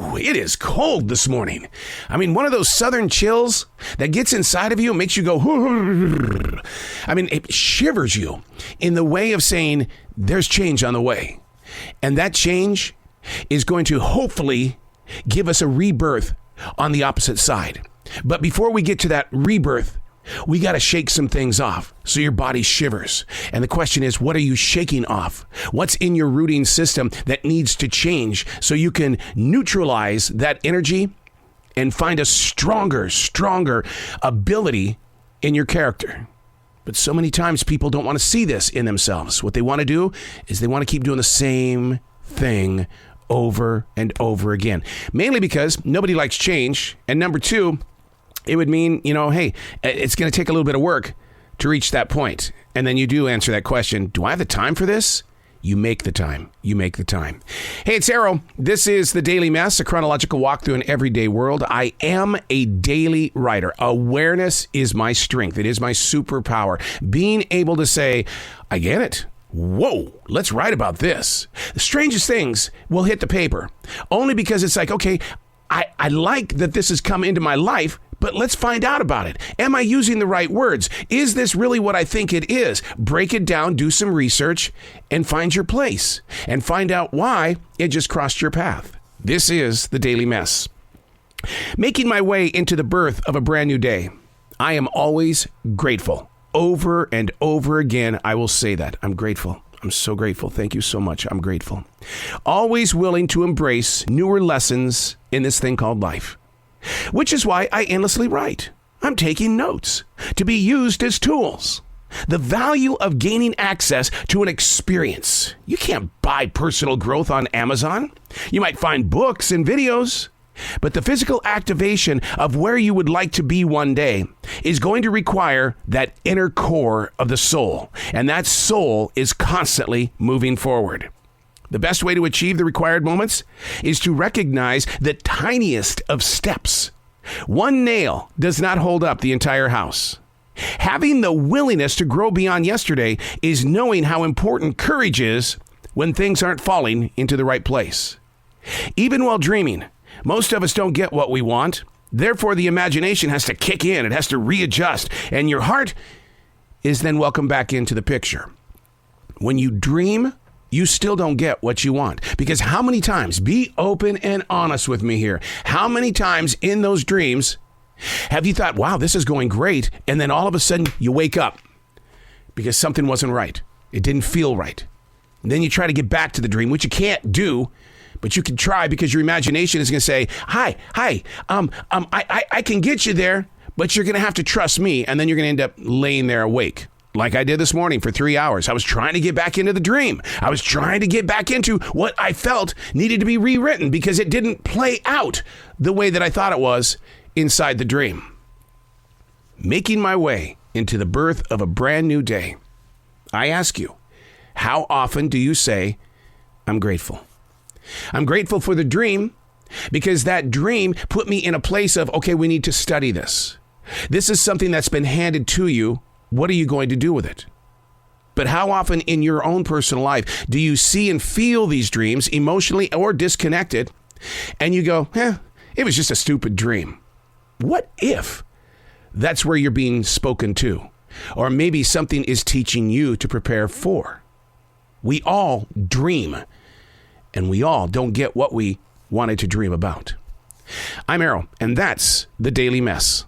Whew, it is cold this morning. I mean, one of those southern chills that gets inside of you and makes you go, I mean, it shivers you in the way of saying there's change on the way. And that change is going to hopefully give us a rebirth on the opposite side. But before we get to that rebirth, we got to shake some things off so your body shivers. And the question is, what are you shaking off? What's in your rooting system that needs to change so you can neutralize that energy and find a stronger ability in your character? But so many times people don't want to see this in themselves. What they want to do is they want to keep doing the same thing over and over again. Mainly because nobody likes change. And number two, it would mean, hey, it's going to take a little bit of work to reach that point. And then you do answer that question, do I have the time for this? You make the time. You make the time. Hey, it's Arrow. This is The Daily Mess, a chronological walk through an everyday world. I am a daily writer. Awareness is my strength. It is my superpower. Being able to say, I get it. Whoa, let's write about this. The strangest things will hit the paper. Only because it's like, okay, I like that this has come into my life, but let's find out about it. Am I using the right words? Is this really what I think it is? Break it down, do some research, and find your place. And find out why it just crossed your path. This is The Daily Mess. Making my way into the birth of a brand new day, I am always grateful. Over and over again, I will say that. I'm grateful. I'm so grateful. Thank you so much. I'm grateful. Always willing to embrace newer lessons in this thing called life. Which is why I endlessly write. I'm taking notes to be used as tools. The value of gaining access to an experience. You can't buy personal growth on Amazon. You might find books and videos, but the physical activation of where you would like to be one day is going to require that inner core of the soul. And that soul is constantly moving forward. The best way to achieve the required moments is to recognize the tiniest of steps. One nail does not hold up the entire house. Having the willingness to grow beyond yesterday is knowing how important courage is when things aren't falling into the right place. Even while dreaming, most of us don't get what we want. Therefore, the imagination has to kick in. It has to readjust. And your heart is then welcomed back into the picture. When you dream, you still don't get what you want. Because how many times, be open and honest with me here, how many times in those dreams have you thought, wow, this is going great, and then all of a sudden you wake up because something wasn't right. It didn't feel right. And then you try to get back to the dream, which you can't do, but you can try because your imagination is going to say, hi, I can get you there, but you're going to have to trust me, and then you're going to end up laying there awake. Like I did this morning for 3 hours. I was trying to get back into the dream. I was trying to get back into what I felt needed to be rewritten because it didn't play out the way that I thought it was inside the dream. Making my way into the birth of a brand new day. I ask you, how often do you say, I'm grateful? I'm grateful for the dream because that dream put me in a place of, okay, we need to study this. This is something that's been handed to you. What are you going to do with it? But how often in your own personal life do you see and feel these dreams emotionally or disconnected and you go, it was just a stupid dream? What if that's where you're being spoken to? Or maybe something is teaching you to prepare for. We all dream, and we all don't get what we wanted to dream about. I'm Errol, and that's The Daily Mess.